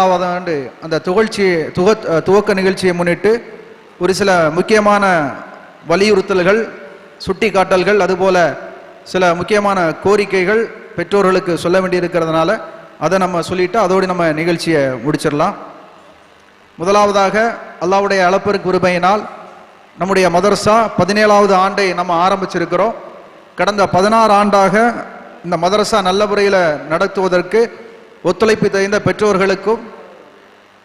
ஆண்டு அந்த துவக்க நிகழ்ச்சியை முன்னிட்டு ஒரு சில முக்கியமான வலியுறுத்தல்கள், சுட்டி காட்டல்கள், அதுபோல சில முக்கியமான கோரிக்கைகள் பெற்றோர்களுக்கு சொல்ல வேண்டியிருக்கிறதுனால அதை நம்ம சொல்லிட்டு அதோடு நம்ம நிகழ்ச்சியை முடிச்சிடலாம். முதலாவதாக, அல்லாஹ்வுடைய அளப்பெருக்கு கிருபையினால் நம்முடைய மதரசா 17வது ஆண்டை நம்ம ஆரம்பிச்சிருக்கிறோம். கடந்த 16 ஆண்டாக இந்த மதரசா நல்ல முறையில் நடத்துவதற்கு ஒத்துழைப்பு தந்த பெற்றோர்களுக்கும்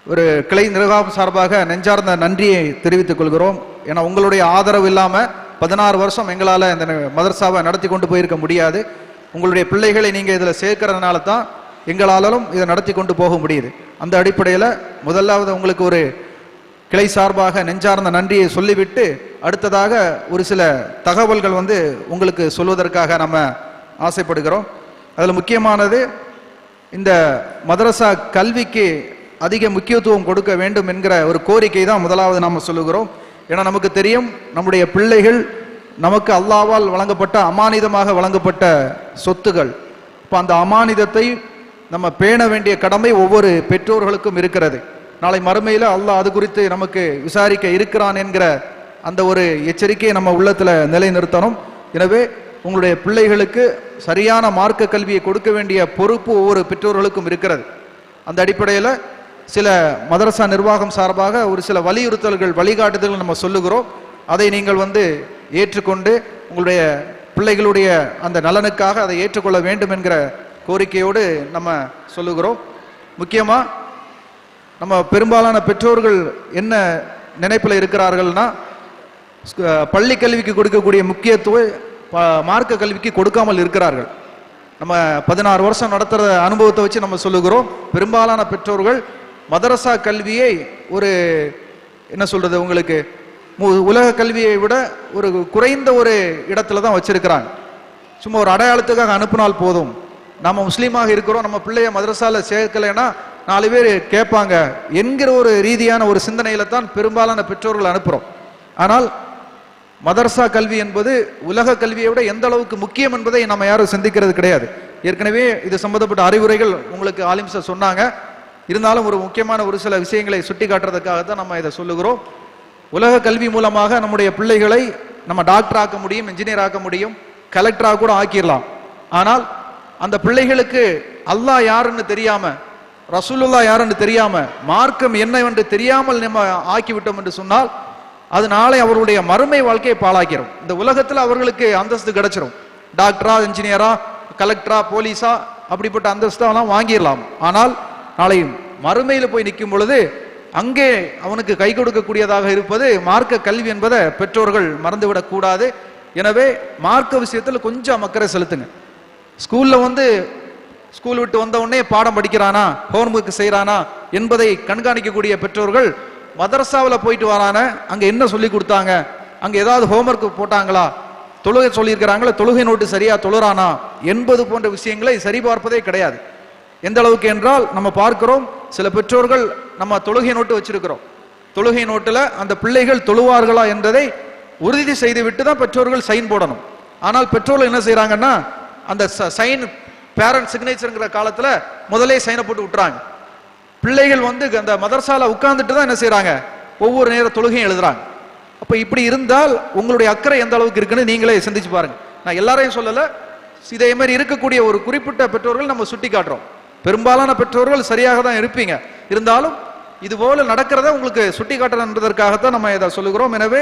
ஒரு கிளை நிர்வாகம் சார்பாக நெஞ்சார்ந்த நன்றியை தெரிவித்துக் கொள்கிறோம். ஏன்னா உங்களுடைய ஆதரவு இல்லாமல் 16 வருஷம் எங்களால் இந்த மதரசாவை நடத்தி கொண்டு போயிருக்க முடியாது. உங்களுடைய பிள்ளைகளை நீங்கள் இதில் சேர்க்கறதுனால தான் எங்களாலும் இதை நடத்தி கொண்டு போக முடியுது. அந்த அடிப்படையில் முதலாவது உங்களுக்கு ஒரு கிளை சார்பாக நெஞ்சார்ந்த நன்றியை சொல்லிவிட்டு, அடுத்ததாக ஒரு சில தகவல்கள் உங்களுக்கு சொல்வதற்காக நம்ம ஆசைப்படுகிறோம். அதில் முக்கியமானது, இந்த மதரசா கல்விக்கு அதிக முக்கியத்துவம் கொடுக்க வேண்டும் என்கிற ஒரு கோரிக்கை தான் முதலாவது நாம் சொல்லுகிறோம். ஏன்னா நமக்கு தெரியும், நம்முடைய பிள்ளைகள் நமக்கு அல்லாஹ்வால் வழங்கப்பட்ட அமானிதமாக வழங்கப்பட்ட சொத்துகள். இப்போ அந்த அமானிதத்தை நம்ம பேண வேண்டிய கடமை ஒவ்வொரு பெற்றோர்களுக்கும் இருக்கிறது. நாளை மறுமையில் அல்லாஹ் அது குறித்து நமக்கு விசாரிக்க இருக்கிறான் என்கிற அந்த ஒரு எச்சரிக்கையை நம்ம உள்ளத்தில் நிலைநிறுத்தணும். எனவே உங்களுடைய பிள்ளைகளுக்கு சரியான மார்க்க கல்வியை கொடுக்க வேண்டிய பொறுப்பு ஒவ்வொரு பெற்றோர்களுக்கும் இருக்கிறது. அந்த அடிப்படையில் சில மதரசா நிர்வாகம் சார்பாக ஒரு சில வலியுறுத்தல்கள், வழிகாட்டுதல்கள் நம்ம சொல்லுகிறோம். அதை நீங்கள் ஏற்றுக்கொண்டு உங்களுடைய பிள்ளைகளுடைய அந்த நலனுக்காக அதை ஏற்றுக்கொள்ள வேண்டும் என்கிற கோரிக்கையோடு நம்ம சொல்லுகிறோம். முக்கியமாக நம்ம பெரும்பாலான பெற்றோர்கள் என்ன நினைப்பில் இருக்கிறார்கள்னா, பள்ளி கல்விக்கு கொடுக்கக்கூடிய முக்கியத்துவம் மார்க்க கல்விக்கு கொடுக்காமல் இருக்கிறார்கள். நம்ம 16 வருஷம் நடத்துகிற அனுபவத்தை வச்சு நம்ம சொல்லுகிறோம், பெரும்பாலான பெற்றோர்கள் மதரசா கல்வியை ஒரு என்ன சொல்றது, உங்களுக்கு உலக கல்வியை விட ஒரு குறைந்த ஒரு இடத்துல தான் வச்சிருக்கிறாங்க. சும்மா ஒரு அடையாளத்துக்காக அனுப்பினால் போதும், நம்ம முஸ்லீமாக இருக்கிறோம், நம்ம பிள்ளைய மதரசால சேர்க்கலைன்னா 4 பேர் கேட்பாங்க என்கிற ஒரு ரீதியான ஒரு சிந்தனையில தான் பெரும்பாலான பெற்றோர்கள் அனுப்புறோம். ஆனால் மதரசா கல்வி என்பது உலக கல்வியை விட எந்த அளவுக்கு முக்கியம் என்பதை நம்ம யாரும் சிந்திக்கிறது கிடையாது. ஏற்கனவே இது சம்பந்தப்பட்ட அறிவுரைகள் உங்களுக்கு ஆலிம் சார் சொன்னாங்க. இருந்தாலும் ஒரு முக்கியமான ஒரு சில விஷயங்களை சுட்டி காட்டுறதுக்காக தான் நம்ம இதை சொல்லுகிறோம். உலக கல்வி மூலமாக நம்முடைய பிள்ளைகளை நம்ம டாக்டர் ஆக்க முடியும், இன்ஜினியர் ஆக்க முடியும், கலெக்டராக கூட ஆக்கிடலாம். ஆனால் அந்த பிள்ளைகளுக்கு அல்லாஹ் யாருன்னு தெரியாம, ரசூலுல்லாஹ் யாருன்னு தெரியாம, மார்க்கம் என்னவென்று தெரியாமல் நம்ம ஆக்கிவிட்டோம் என்று சொன்னால் அது நாளை அவருடைய மறுமை வாழ்க்கையை பாழாக்கிறோம். இந்த உலகத்தில் அவர்களுக்கு அந்தஸ்து கிடைச்சிரும், டாக்டரா, இன்ஜினியரா, கலெக்டரா, போலீஸா, அப்படிப்பட்ட அந்தஸ்தெல்லாம் வாங்கிடலாம். ஆனால் நாளை மறுமையில் போய் நிற்கும் பொழுது அங்கே அவனுக்கு கை கொடுக்கக்கூடியதாக இருப்பது மார்க்க கல்வி என்பதை பெற்றோர்கள் மறந்துவிடக் கூடாது. எனவே மார்க்க விஷயத்தில் கொஞ்சம் அக்கறை செலுத்துங்க. ஸ்கூல்ல ஸ்கூல் விட்டு வந்த உடனே பாடம் படிக்கிறானா, ஹோம்ஒர்க் செய்யறானா என்பதை கண்காணிக்கக்கூடிய பெற்றோர்கள் மதரசாவில் போயிட்டு வரான, அங்க என்ன சொல்லி கொடுத்தாங்க, அங்க ஏதாவது ஹோம்ஒர்க் போட்டாங்களா, தொழுகை சொல்லியிருக்கிறாங்களா, தொழுகை நோட்டு சரியா தொழுறானா என்பது போன்ற விஷயங்களை சரிபார்ப்பதே கிடையாது. எந்த அளவுக்கு என்றால், நம்ம பார்க்கிறோம் சில பெற்றோர்கள் நம்ம தொழுகை நோட்டு வச்சிருக்கிறோம், தொழுகை நோட்டுல அந்த பிள்ளைகள் தொழுவார்களா என்பதை உறுதி செய்துவிட்டு தான் பெற்றோர்கள் சைன் போடணும். ஆனால் பெற்றோர்கள் என்ன செய்யறாங்கன்னா, அந்த சைன் பேரண்ட் சிக்னேச்சர்ங்கிற காலத்துல முதலே சைனை போட்டு விட்டுறாங்க. பிள்ளைகள் அந்த மதரசால உட்கார்ந்துட்டு தான் என்ன செய்யறாங்க, ஒவ்வொரு நேர தொழுகையும் எழுதுறாங்க. அப்ப இப்படி இருந்தால் உங்களுடைய அக்கறை எந்த அளவுக்கு இருக்குன்னு நீங்களே சிந்திச்சு பாருங்க. நான் எல்லாரையும் சொல்லல, இதே மாதிரி இருக்கக்கூடிய ஒரு குறிப்பிட்ட பெற்றோர்கள் நம்ம சுட்டி காட்டுறோம். பெரும்பாலான பெற்றோர்கள் சரியாக தான் இருப்பீங்க, இருந்தாலும் இது போல நடக்கிறத உங்களுக்கு சுட்டி காட்டுறதுக்காகத்தான் நம்ம இதை சொல்லுகிறோம். எனவே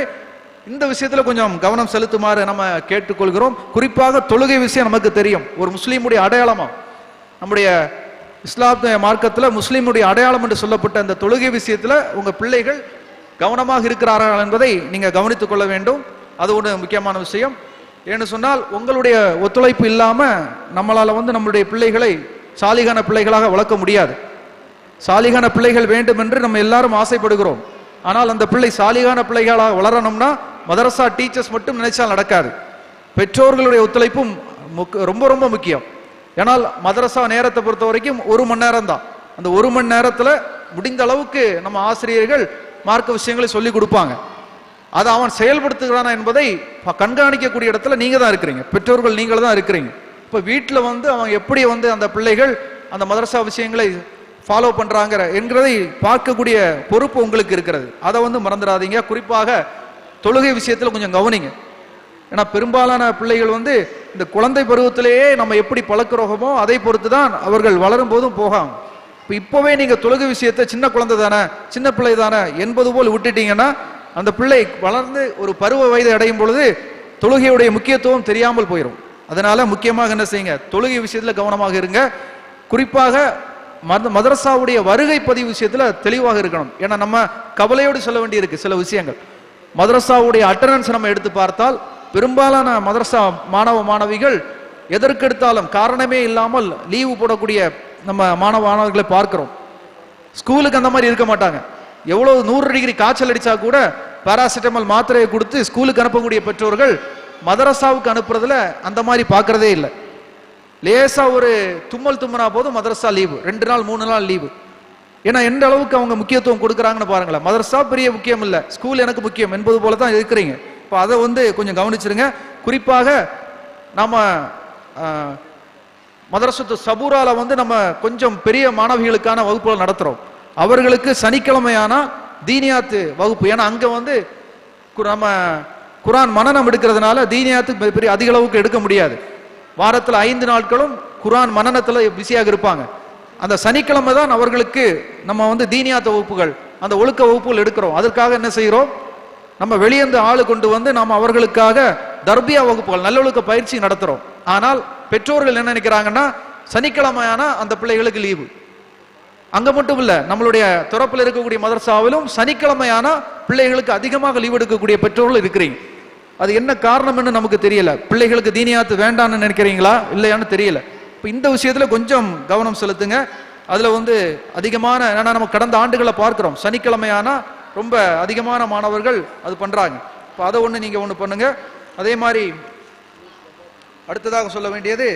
இந்த விஷயத்துல கொஞ்சம் கவனம் செலுத்துமாறு நம்ம கேட்டுக்கொள்கிறோம். குறிப்பாக தொழுகை விஷயம் நமக்கு தெரியும், ஒரு முஸ்லீமுடைய அடையாளமா, நம்முடைய இஸ்லாமிய மார்க்கத்தில் முஸ்லீமுடைய அடையாளம் என்று சொல்லப்பட்ட அந்த தொழுகை விஷயத்துல உங்க பிள்ளைகள் கவனமாக இருக்கிறார்கள் என்பதை நீங்க கவனித்துக் கொள்ள வேண்டும். அது ஒரு முக்கியமான விஷயம். ஏன்னு சொன்னால், உங்களுடைய ஒத்துழைப்பு இல்லாம நம்மளால நம்மளுடைய பிள்ளைகளை சாலிகான பிள்ளைகளாக வளர்க்க முடியாது. சாலிகான பிள்ளைகள் வேண்டும் என்று நம்ம எல்லாரும் ஆசைப்படுகிறோம். ஆனால் அந்த பிள்ளை சாலிகான பிள்ளைகளாக வளரணும்னா மதரசா டீச்சர்ஸ் மட்டும் நினைச்சால் நடக்காது. பெற்றோர்களுடைய ஒத்துழைப்பும் ரொம்ப ரொம்ப முக்கியம். ஏனால் மதரசா நேரத்தை பொறுத்த வரைக்கும் 1 மணி நேரம் தான். அந்த 1 மணி நேரத்துல முடிந்த அளவுக்கு நம்ம ஆசிரியர்கள் மார்க்க விஷயங்களை சொல்லி கொடுப்பாங்க. அதை அவன் செயல்படுத்துகிறானா என்பதை கண்காணிக்கக்கூடிய இடத்துல நீங்க தான் இருக்கிறீங்க, பெற்றோர்கள் நீங்கள் தான் இருக்கிறீங்க. இப்ப வீட்டில் அவன் எப்படி அந்த பிள்ளைகள் அந்த மதரசா விஷயங்களை ஃபாலோ பண்றாங்க என்கிறதை பார்க்கக்கூடிய பொறுப்பு உங்களுக்கு இருக்கிறது. அதை வந்து மறந்துடாதீங்க. குறிப்பாக தொழுகை விஷயத்தில் கொஞ்சம் கவனிங்க. ஏன்னா பெரும்பாலான பிள்ளைகள் வந்து இந்த குழந்தை பருவத்திலேயே நம்ம எப்படி பழக்கிறோமோ அதை பொறுத்து தான் அவர்கள் வளரும் போதும் போகாம. இப்பவே நீங்க தொழுகை விஷயத்தை சின்ன குழந்தை தானே, சின்ன பிள்ளை தானே என்பது போல் விட்டுட்டீங்கன்னா அந்த பிள்ளை வளர்ந்து ஒரு பருவ வயதை அடையும் பொழுது தொழுகையுடைய முக்கியத்துவம் தெரியாமல் போயிடும். அதனால முக்கியமாக என்ன செய்யுங்க, தொழுகை விஷயத்துல கவனமாக இருங்க. குறிப்பாக மதரசாவுடைய வருகை பதிவு விஷயத்துல தெளிவாக இருக்கணும். ஏன்னா நம்ம கவலையோடு சொல்ல வேண்டி இருக்கு சில விஷயங்கள். மதரசாவுடைய அட்டண்டன்ஸ் நம்ம எடுத்து பார்த்தால் பெரும்பாலான மதரசா மாணவ மாணவிகள் எதற்கெடுத்தாலும் காரணமே இல்லாமல் லீவு போடக்கூடிய நம்ம மாணவ மாணவர்களை பார்க்கிறோம். ஸ்கூலுக்கு அந்த மாதிரி இருக்க மாட்டாங்க. எவ்வளவு 100 டிகிரி காய்ச்சல் அடிச்சா கூட பாராசிட்டமால் மாத்திரையை கொடுத்து ஸ்கூலுக்கு அனுப்பக்கூடிய பெற்றோர்கள் மதரசாவுக்கு அனுப்புறதுல அந்த மாதிரி பார்க்கறதே இல்லை. லேசா ஒரு தும்மல் தும்மனா போதும் மதரசா லீவு, 2 நாள் 3 நாள் லீவு. ஏன்னா எந்த அளவுக்கு அவங்க முக்கியத்துவம் கொடுக்குறாங்கன்னு பாருங்களேன். மதரசா பெரிய முக்கியம் இல்லை, ஸ்கூல் எனக்கு முக்கியம் என்பது போல தான் இருக்கிறீங்க. இப்போ அதை வந்து கொஞ்சம் கவனிச்சிருங்க. குறிப்பாக நாம மதரசத்து சபூரால வந்து நம்ம கொஞ்சம் பெரிய மாணவிகளுக்கான வகுப்புகள் நடத்துறோம். அவர்களுக்கு சனிக்கிழமையான தீனியாத்து வகுப்பு. ஏன்னா அங்க வந்து நம்ம குரான் மனனம் எடுக்கிறதுனால தீனியாத்து பெரிய அதிக அளவுக்கு எடுக்க முடியாது. வாரத்தில் 5 நாட்களும் குரான் மனனத்துல பிஸியாக இருப்பாங்க. அந்த சனிக்கிழமை தான் அவர்களுக்கு நம்ம வந்து தீனியாத்த வகுப்புகள், அந்த ஒழுக்க வகுப்புகள் எடுக்கிறோம். அதற்காக என்ன செய்கிறோம், நம்ம வெளியேந்து ஆளு கொண்டு வந்து நாம் அவர்களுக்காக தர்பியா வகுப்புகள், நல்லொழுக்க பயிற்சி நடத்துறோம். ஆனால் பெற்றோர்கள் என்ன நினைக்கிறாங்கன்னா சனிக்கிழமையான அந்த பிள்ளைகளுக்கு லீவு. அங்க மட்டும் இல்ல, நம்மளுடைய துறப்பில் இருக்கக்கூடிய மதரசாவிலும் சனிக்கிழமையான பிள்ளைகளுக்கு அதிகமாக லீவ் எடுக்கக்கூடிய பெற்றோர்கள் இருக்கிறீங்க. அது என்ன காரணம்னு நமக்கு தெரியல. பிள்ளைகளுக்கு தீனியாத்து வேண்டான்னு நினைக்கிறீங்களா இல்லையான்னு தெரியல. இப்போ இந்த விஷயத்துல கொஞ்சம் கவனம் செலுத்துங்க. அதுல வந்து அதிகமான ஏன்னா நம்ம கடந்த ஆண்டுகளை பார்க்கிறோம், சனிக்கிழமையானா ரொம்ப அதிகமான மாணவர்கள் அது பண்றாங்க. இப்போ அதை ஒண்ணு நீங்க ஒண்ணு பண்ணுங்க. அதே மாதிரி அடுத்ததாக சொல்ல வேண்டியது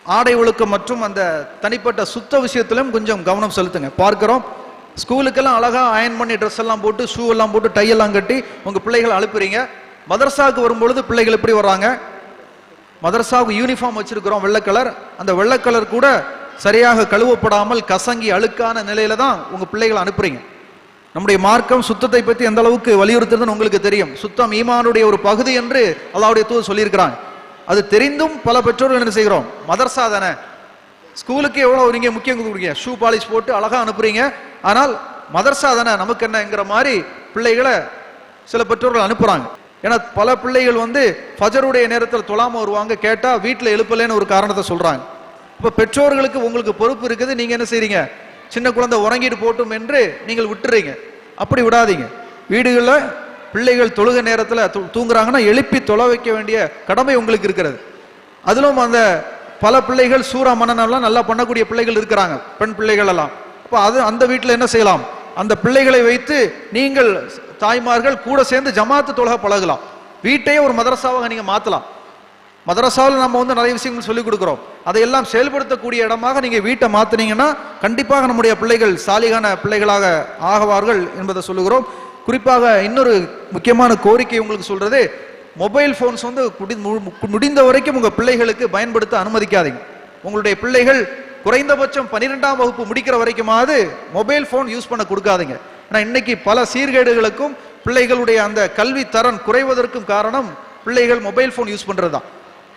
ஆடை ஒழுக்கம் மற்றும் அந்த தனிப்பட்ட சுத்த விஷயத்திலும் கொஞ்சம் கவனம் செலுத்துங்க. பார்க்கிறோம் ஸ்கூலுக்கெல்லாம் அழகா அயன் பண்ணி ட்ரெஸ் எல்லாம் போட்டு ஷூ எல்லாம் போட்டு டை எல்லாம் கட்டி உங்க பிள்ளைகளை அனுப்புறீங்க. மதரசாவுக்கு வரும்பொழுது பிள்ளைகள் எப்படி வர்றாங்க, மதரசாவுக்கு யூனிஃபார்ம் வச்சிருக்கிறோம் வெள்ளை கலர், அந்த வெள்ளை கலர் கூட சரியாக கழுவப்படாமல் கசங்கி அழுக்கான நிலையில தான் உங்க பிள்ளைகளை அனுப்புறீங்க. நம்முடைய மார்க்கம் சுத்தத்தை பற்றி எந்த அளவுக்கு வலியுறுத்துறதுன்னு உங்களுக்கு தெரியும். சுத்தம் ஈமானுடைய ஒரு பகுதி என்று அல்லாஹ்வுடைய தூதர் சொல்லியிருக்கிறாங்க. அது தெரிந்தும் பல பெற்றோர்கள் என்ன செய்கிறோம், மதரசா தானே, ஸ்கூலுக்கு எவ்வளவு நீங்க முக்கியம் கொடுக்குறீங்க, ஷூ பாலிஷ் போட்டு அழகா அனுப்புறீங்க, ஆனால் மதரசா தானே நமக்கு என்னங்கிற மாதிரி பிள்ளைகளை சில பெற்றோர்கள் அனுப்புறாங்க. ஏன்னா பல பிள்ளைகள் வந்து ஃபஜருடைய நேரத்தில் தொழாம வருவாங்க, கேட்டா வீட்டில் எழுப்பலன்னு ஒரு காரணத்தை சொல்றாங்க. இப்ப பெற்றோர்களுக்கு உங்களுக்கு பொறுப்பு இருக்குது. நீங்க என்ன செய்றீங்க, சின்ன குழந்தை உறங்கிட்டு போட்டும் என்று நீங்கள் விட்டுறீங்க. அப்படி விடாதீங்க. வீடுகளில் பிள்ளைகள் தொழுக நேரத்தில் தூங்குறாங்கன்னா எழுப்பி தொலை வைக்க வேண்டிய கடமை உங்களுக்கு இருக்கிறது. அதிலும் அந்த பல பிள்ளைகள் சூரா மனநெல்லாம் நல்லா பண்ணக்கூடிய பிள்ளைகள் இருக்கிறாங்க, பெண் பிள்ளைகள் எல்லாம். அப்போ அது அந்த வீட்டில் என்ன செய்யலாம், அந்த பிள்ளைகளை வைத்து நீங்கள் தாய்மார்கள் கூட சேர்ந்து ஜமாத்து தொழுக பழகலாம். வீட்டையே ஒரு மதரசாவாக நீங்க மாத்தலாம். மதரசாவில் நம்ம வந்து நிறைய விஷயங்கள் சொல்லிக் கொடுக்கிறோம். அதையெல்லாம் செயல்படுத்தக்கூடிய இடமாக நீங்க வீட்டை மாத்தினீங்கன்னா கண்டிப்பாக நம்முடைய பிள்ளைகள் சாலிகான பிள்ளைகளாக ஆகுவார்கள் என்பதை சொல்லுகிறோம். குறிப்பாக இன்னொரு முக்கியமான கோரிக்கை உங்களுக்கு சொல்றது, மொபைல் போன்ஸ் வந்து முடிந்த வரைக்கும் உங்க பிள்ளைகளுக்கு பயன்படுத்த அனுமதிக்காதீங்க. உங்களுடைய பிள்ளைகள் குறைந்தபட்சம் 12ஆம் வகுப்பு முடிக்கிற வரைக்குமாவது மொபைல் போன் யூஸ் பண்ண கொடுக்காதீங்க. ஏன்னா இன்னைக்கு பல சீர்கேடுகளுக்கும் பிள்ளைகளுடைய அந்த கல்வி தரம் குறைவதற்கும் காரணம் பிள்ளைகள் மொபைல் போன் யூஸ் பண்றது தான்.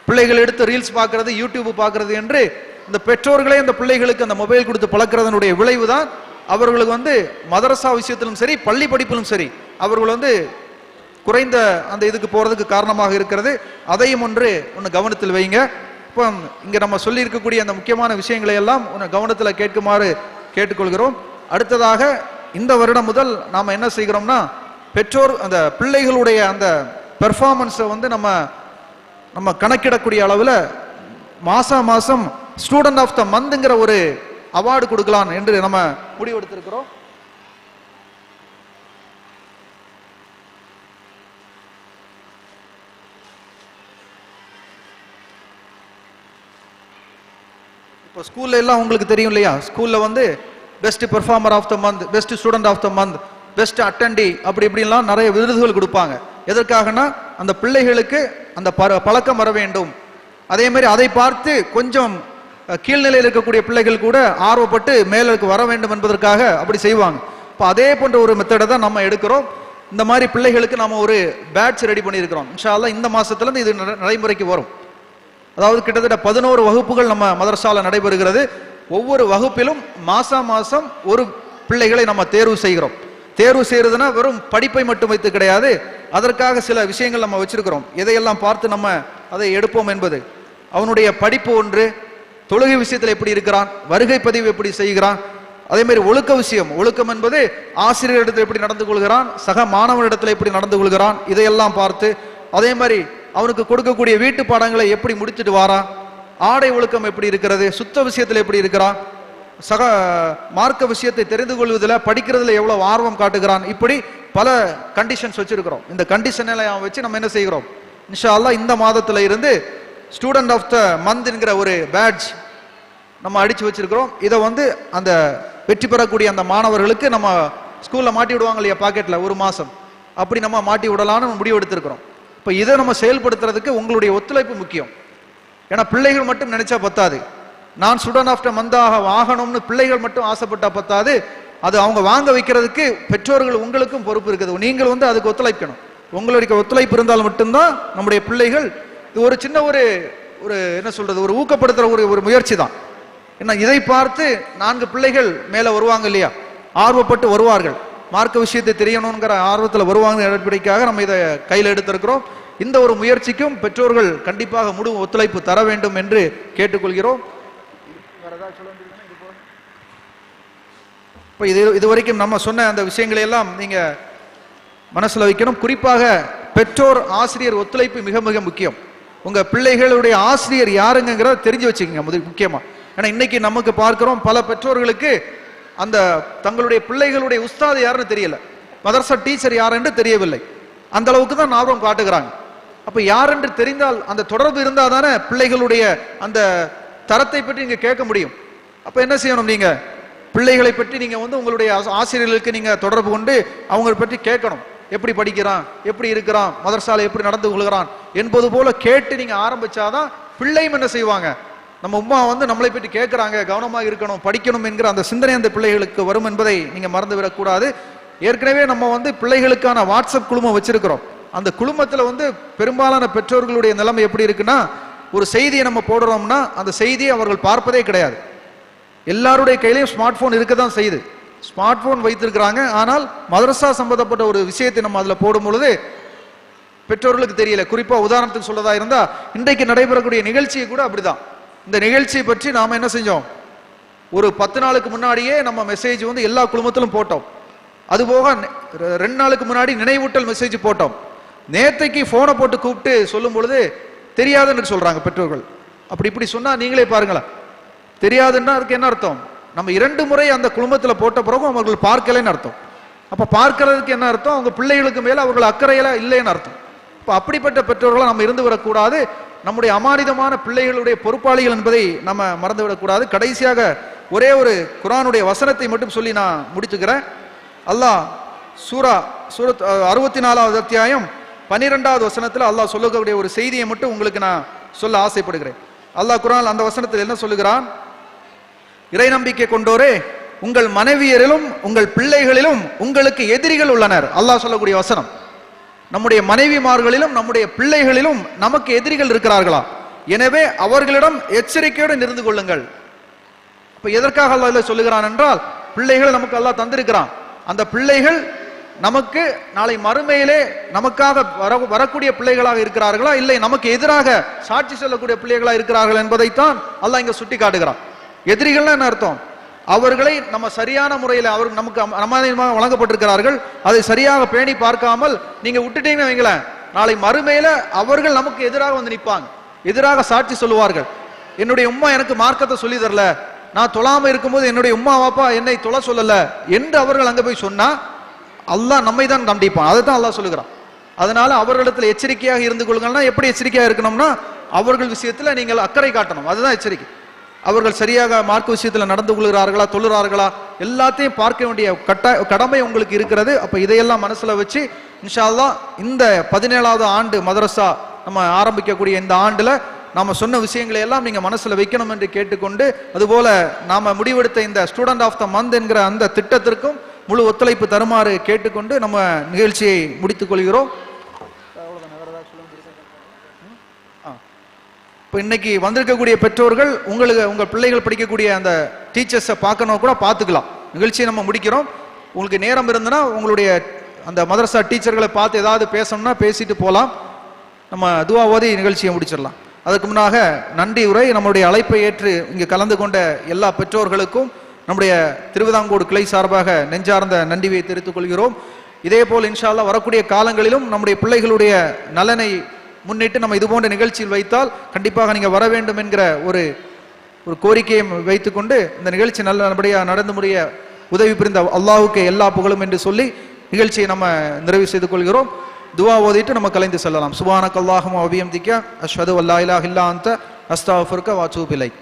பிள்ளைகள் எடுத்து ரீல்ஸ் பார்க்கறது, யூடியூப் பார்க்கறது என்று இந்த பெற்றோர்களே அந்த பிள்ளைகளுக்கு அந்த மொபைல் கொடுத்து பழக்கிறதனுடைய விளைவு தான் அவர்களுக்கு வந்து மதரசா விஷயத்திலும் சரி பள்ளி படிப்பிலும் சரி அவர்கள் வந்து குறைந்த அந்த இதுக்கு போறதுக்கு காரணமாக இருக்கிறது. அதையும் ஒன்று கவனத்தில் வைங்க. இப்போ இங்க நம்ம சொல்லி இருக்கக்கூடிய அந்த முக்கியமான விஷயங்களை எல்லாம் கவனத்தில் கேட்குமாறு கேட்டுக்கொள்கிறோம். அடுத்ததாக இந்த வருடம் முதல் நாம என்ன செய்கிறோம்னா, பெற்றோர் அந்த பிள்ளைகளுடைய அந்த பெர்ஃபார்மன்ஸை வந்து நம்ம கணக்கிடக்கூடிய அளவில் மாசம் ஸ்டூடெண்ட் ஆஃப் த மந்த்ங்கிற ஒரு அவார்டு கொடுக்கலாம் என்று நம்ம முடிவெடுத்திருக்கிறோம். இப்போ ஸ்கூல்ல எல்லாம் உங்களுக்கு தெரியும் இல்லையா, ஸ்கூல்ல வந்து best performer of the month, best student of the month, best attendee அப்படி இப்படிலாம் நிறைய விருதுகள் கொடுப்பாங்க. எதற்காகனா அந்த பிள்ளைகளுக்கு அந்த பழக்கம் வர வேண்டும். அதே மாதிரி அதை பார்த்து கொஞ்சம் கீழ்நிலையில் இருக்கக்கூடிய பிள்ளைகள் கூட ஆர்வப்பட்டு மேலுக்கு வர வேண்டும் என்பதற்காக அப்படி செய்வாங்க. இப்போ அதே போன்ற ஒரு மெத்தடை தான் நம்ம எடுக்கிறோம். இந்த மாதிரி பிள்ளைகளுக்கு நம்ம ஒரு பேட்ச் ரெடி பண்ணியிருக்கிறோம். இன்ஷா அல்லாஹ் இந்த மாசத்துல இது நடைமுறைக்கு வரும். அதாவது கிட்டத்தட்ட 11 வகுப்புகள் நம்ம மதரசால நடைபெறுகிறது. ஒவ்வொரு வகுப்பிலும் மாசம் ஒரு பிள்ளைகளை நம்ம தேர்வு செய்கிறோம். தேர்வு செய்யறதுன்னா வெறும் படிப்பை மட்டும் வைத்து கிடையாது, அதற்காக சில விஷயங்கள் நம்ம வச்சிருக்கிறோம். எதையெல்லாம் பார்த்து நம்ம அதை எடுப்போம் என்பது, அவனுடைய படிப்பு ஒன்று, தொழுகை விஷயத்தில் எப்படி இருக்கிறான், வருகை பதிவு எப்படி செய்கிறான், அதே மாதிரி ஒழுக்க விஷயம், ஒழுக்கம் என்பது ஆசிரியரிடத்தில் எப்படி நடந்து கொள்கிறான், சக மாணவரிடத்தில் எப்படி நடந்து கொள்கிறான், இதையெல்லாம் பார்த்து, அதே மாதிரி அவனுக்கு கொடுக்கக்கூடிய வீட்டு பாடங்களை எப்படி முடிச்சுட்டு வாரான், ஆடை ஒழுக்கம் எப்படி இருக்கிறது, சுத்த விஷயத்தில் எப்படி இருக்கிறான், சக மார்க்க விஷயத்தை தெரிந்து கொள்வதில் படிக்கிறதுல எவ்வளவு ஆர்வம் காட்டுகிறான், இப்படி பல கண்டிஷன்ஸ் வச்சிருக்கிறோம். இந்த கண்டிஷன் எல்லாம் வச்சு நம்ம என்ன செய்கிறோம், இன்ஷா அல்லாஹ் இந்த மாதத்துல இருந்து ஸ்டூடெண்ட் ஆஃப் த மந்த் என்கிற ஒரு பேட்ச் நம்ம அடிச்சு வச்சிருக்கிறோம். இதை அந்த வெற்றி பெறக்கூடிய அந்த மாணவர்களுக்கு நம்ம ஸ்கூல்ல மாட்டி விடுவாங்க இல்லையா பாக்கெட்ல, ஒரு மாசம் அப்படி நம்ம மாட்டி விடலான்னு முடிவு எடுத்திருக்கிறோம். இப்போ இதை நம்ம செயல்படுத்துறதுக்கு உங்களுடைய ஒத்துழைப்பு முக்கியம். ஏன்னா பிள்ளைகள் மட்டும் நினைச்சா பத்தாது. நான் ஸ்டூடெண்ட் ஆஃப் த மந்தாக ஆகணும்னு பிள்ளைகள் மட்டும் ஆசைப்பட்டா பத்தாது. அது அவங்க வாங்க வைக்கிறதுக்கு பெற்றோர்கள் உங்களுக்கும் பொறுப்பு இருக்குது. நீங்கள் அதுக்கு ஒத்துழைக்கணும். உங்களுடைய ஒத்துழைப்பு இருந்தால் மட்டும்தான் நம்முடைய பிள்ளைகள், இது ஒரு சின்ன ஒரு என்ன சொல்றது, ஒரு ஊக்கப்படுத்துற ஒரு முயற்சி தான். ஏன்னா இதை பார்த்து 4 பிள்ளைகள் மேல வருவாங்க இல்லையா, ஆர்வப்பட்டு வருவார்கள், மார்க்க விஷயத்தை தெரியணுங்கிற ஆர்வத்தில் வருவாங்க. அடிப்படைக்காக நம்ம இதை கையில் எடுத்திருக்கிறோம். இந்த ஒரு முயற்சிக்கும் பெற்றோர்கள் கண்டிப்பாக முழு ஒத்துழைப்பு தர வேண்டும் என்று கேட்டுக்கொள்கிறோம். இப்போ இதுவரைக்கும் நம்ம சொன்ன அந்த விஷயங்களை எல்லாம் நீங்க மனசுல வைக்கணும். குறிப்பாக பெற்றோர் ஆசிரியர் ஒத்துழைப்பு மிக மிக முக்கியம். உங்க பிள்ளைகளுடைய ஆசிரியர் யாருங்கிறத தெரிஞ்சு வச்சுக்கோங்க முக்கியமா. ஏன்னா இன்னைக்கு நமக்கு பார்க்கிறோம், பல பெற்றோர்களுக்கு அந்த தங்களுடைய பிள்ளைகளுடைய உஸ்தாது யாருன்னு தெரியல, மதரசா டீச்சர் யாருன்னு தெரியவில்லை. அந்த அளவுக்கு தான் ஆர்வம் காட்டுகிறாங்க. அப்ப யாரென்று தெரிந்தால், அந்த தொடர்பு இருந்தால் தானே பிள்ளைகளுடைய அந்த தரத்தை பற்றி நீங்க கேட்க முடியும். அப்ப என்ன செய்யணும், நீங்க பிள்ளைகளை பற்றி நீங்க உங்களுடைய ஆசிரியர்களுக்கு நீங்க தொடர்பு கொண்டு அவங்களை பற்றி கேட்கணும். எப்படி படிக்கிறான், எப்படி இருக்கிறான், மதரசால எப்படி நடந்து கொள்கிறான் என்பது போல கேட்டு நீங்க ஆரம்பிச்சாதான் பிள்ளையும் என்ன செய்வாங்க, நம்ம உம்மா நம்மளை பற்றி கேட்கிறாங்க, கவனமாக இருக்கணும், படிக்கணும் என்கிற அந்த சிந்தனை அந்த பிள்ளைகளுக்கு வரும் என்பதை நீங்க மறந்து விடக்கூடாது. ஏற்கனவே நம்ம பிள்ளைகளுக்கான வாட்ஸ்அப் குழுமம் வச்சிருக்கிறோம். அந்த குழுமத்துல பெரும்பாலான பெற்றோர்களுடைய நிலைமை எப்படி இருக்குன்னா, ஒரு செய்தியை நம்ம போடுறோம்னா அந்த செய்தியை அவர்கள் பார்ப்பதே கிடையாது. எல்லாருடைய கையிலையும் ஸ்மார்ட் போன் இருக்கதான் செய்யுது, ஸ்மார்ட் போன் வைத்திருக்கிறாங்க. ஆனால் மதரசா சம்பந்தப்பட்ட ஒரு விஷயத்தை நம்ம அதுல போடும் பொழுது பெற்றோர்களுக்கு தெரியல. குறிப்பா உதாரணத்துக்கு சொல்லதா இருந்தா, இன்றைக்கு நடைபெறக்கூடிய நிகழ்ச்சியை கூட அப்படிதான். இந்த நிகழ்ச்சியை பற்றி நாம என்ன செஞ்சோம், ஒரு 10 நாளுக்கு முன்னாடியே நம்ம மெசேஜ் எல்லா குழுமத்திலும் போட்டோம். அதுபோக 2 நாளுக்கு முன்னாடி நினைவூட்டல் மெசேஜ் போட்டோம். நேத்தைக்கு போனை போட்டு கூப்பிட்டு சொல்லும் பொழுது தெரியாதுன்னு சொல்றாங்க பெற்றோர்கள். அப்படி இப்படி சொன்னா நீங்களே பாருங்களேன், தெரியாதுன்னா அதுக்கு என்ன அர்த்தம், நம்ம 2 முறை அந்த குழுமத்தில் போட்ட பிறகும் அவர்கள் பார்க்கலன்னு அர்த்தம். அப்ப பார்க்கிறதுக்கு என்ன அர்த்தம், அவங்க பிள்ளைகளுக்கு மேல அவர்கள் அக்கறையில இல்லைன்னு அர்த்தம். இப்ப அப்படிப்பட்ட பெற்றோர்களாக நம்ம இருந்து விடக்கூடாது. நம்முடைய அமானிதமான பிள்ளைகளுடைய பொறுப்பாளிகள் என்பதை நம்ம மறந்துவிடக்கூடாது. கடைசியாக ஒரே ஒரு குர்ஆனுடைய வசனத்தை மட்டும் சொல்லி நான் முடிச்சுக்கிறேன். அல்லாஹ் சூரத் 64வது அத்தியாயம் 12வது வசனத்தில் அல்லாஹ் சொல்லக்கூடிய ஒரு செய்தியை மட்டும் உங்களுக்கு நான் சொல்ல ஆசைப்படுகிறேன். அல்லாஹ் குர்ஆன் அந்த வசனத்தில் என்ன சொல்லுகிறான், இறை நம்பிக்கை கொண்டோரே, உங்கள் மனைவியரிலும் உங்கள் பிள்ளைகளிலும் உங்களுக்கு எதிரிகள் உள்ளனர். அல்லாஹ் சொல்லக்கூடிய வசனம், நம்முடைய மனைவிமார்களிலும் நம்முடைய பிள்ளைகளிலும் நமக்கு எதிரிகள் இருக்கிறார்களா, எனவே அவர்களிடம் எச்சரிக்கையோடு இருந்து கொள்ளுங்கள். இப்ப எதற்காக அல்லாஹ் சொல்லுகிறான் என்றால், பிள்ளைகள் நமக்கு அல்லாஹ் தந்திருக்கிறான். அந்த பிள்ளைகள் நமக்கு நாளை மறுமையிலே நமக்காக வரக்கூடிய பிள்ளைகளாக இருக்கிறார்களா, இல்லை நமக்கு எதிராக சாட்சி சொல்லக்கூடிய பிள்ளைகளாக இருக்கிறார்கள் என்பதைத்தான் அல்லாஹ் இங்க சுட்டி காட்டுகிறான். எதிரிகள்னா என்ன அர்த்தம், அவர்களை நம்ம சரியான முறையில் அவர்கள் நமக்கு அமானிதமாக வழங்கப்பட்டிருக்கிறார்கள், அதை சரியாக பேணி பார்க்காமல் நீங்க விட்டுட்டீங்கன்னு வைங்களேன், நாளை மறுமையில அவர்கள் நமக்கு எதிராக நிற்பாங்க, எதிராக சாட்சி சொல்லுவார்கள். என்னுடைய உம்மா எனக்கு மார்க்கத்தை சொல்லி தரல, நான் தொழாம இருக்கும்போது என்னுடைய உம்மா வாப்பா என்னை தொழ சொல்லல என்று அவர்கள் அங்க போய் சொன்னா அல்லாஹ் நம்மை தான் தண்டிப்பான். அதை தான் அல்லாஹ் சொல்லுகிறான். அதனால அவர்களிடத்தில் எச்சரிக்கையாக இருந்து கொள்ளுங்கன்னா, எப்படி எச்சரிக்கையாக இருக்கணும்னா, அவர்கள் விஷயத்துல நீங்கள் அக்கறை காட்டணும், அதுதான் எச்சரிக்கை. அவர்கள் சரியாக மார்க்க விஷயத்தில் நடந்து கொள்கிறார்களா, தொழுகிறார்களா, எல்லாத்தையும் பார்க்க வேண்டிய கடமை உங்களுக்கு இருக்கிறது. அப்ப இதையெல்லாம் மனசுல வச்சு இன்ஷா அல்லாஹ் இந்த 17வது ஆண்டு மதரசா நம்ம ஆரம்பிக்கக்கூடிய இந்த ஆண்டுல நாம சொன்ன விஷயங்களை எல்லாம் நீங்க மனசுல வைக்கணும் என்று கேட்டுக்கொண்டு, அதுபோல நாம முடிவெடுத்த இந்த ஸ்டூடெண்ட் ஆஃப் த மந்த் என்கிற அந்த திட்டத்திற்கும் முழு ஒத்துழைப்பு தருமாறு கேட்டுக்கொண்டு நம்ம நிகழ்ச்சியை முடித்துக் கொள்கிறோம். இப்போ இன்னைக்கு வந்திருக்கக்கூடிய பெற்றோர்கள் உங்க பிள்ளைகள் படிக்கக்கூடிய அந்த டீச்சர்ஸை பார்க்கணும் கூட பார்த்துக்கலாம். நிகழ்ச்சியை நம்ம முடிக்கிறோம். உங்களுக்கு நேரம் இருந்ததுன்னா உங்களுடைய அந்த மதரசா டீச்சர்களை பார்த்து ஏதாவது பேசணும்னா பேசிட்டு போகலாம். நம்ம துவா ஓதி நிகழ்ச்சியை முடிச்சிடலாம். அதுக்கு முன்னாக நன்றி உரை. நம்முடைய அழைப்பை ஏற்று இங்கு கலந்து கொண்ட எல்லா பெற்றோர்களுக்கும் நம்முடைய திருவிதாங்கூர் கிளை சார்பாக நெஞ்சார்ந்த நன்றியை தெரிவித்துக் கொள்கிறோம். இதே போல் இன்ஷா அல்லாஹ் வரக்கூடிய காலங்களிலும் நம்முடைய பிள்ளைகளுடைய நலனை முன்னிட்டு நம்ம இது போன்ற நிகழ்ச்சியில் வைத்தால் கண்டிப்பாக நீங்க வர வேண்டும் என்கிற ஒரு கோரிக்கையை வைத்துக்கொண்டு இந்த நிகழ்ச்சி நல்லபடியாக நடந்து முடிய உதவி புரிந்த அல்லாஹ்வுக்கு எல்லா புகழும் என்று சொல்லி நிகழ்ச்சியை நம்ம நிறைவு செய்து கொள்கிறோம். துவா ஓதிட்டு நம்ம கலைந்து செல்லலாம். சுப்ஹானக அல்லாஹும்ம வ பிஹம்திக அஷ்ஹது அல்லா இலாஹ இல்லா அன்த அஸ்தக்ஃபிருக வ அத்தூபு இலைக்.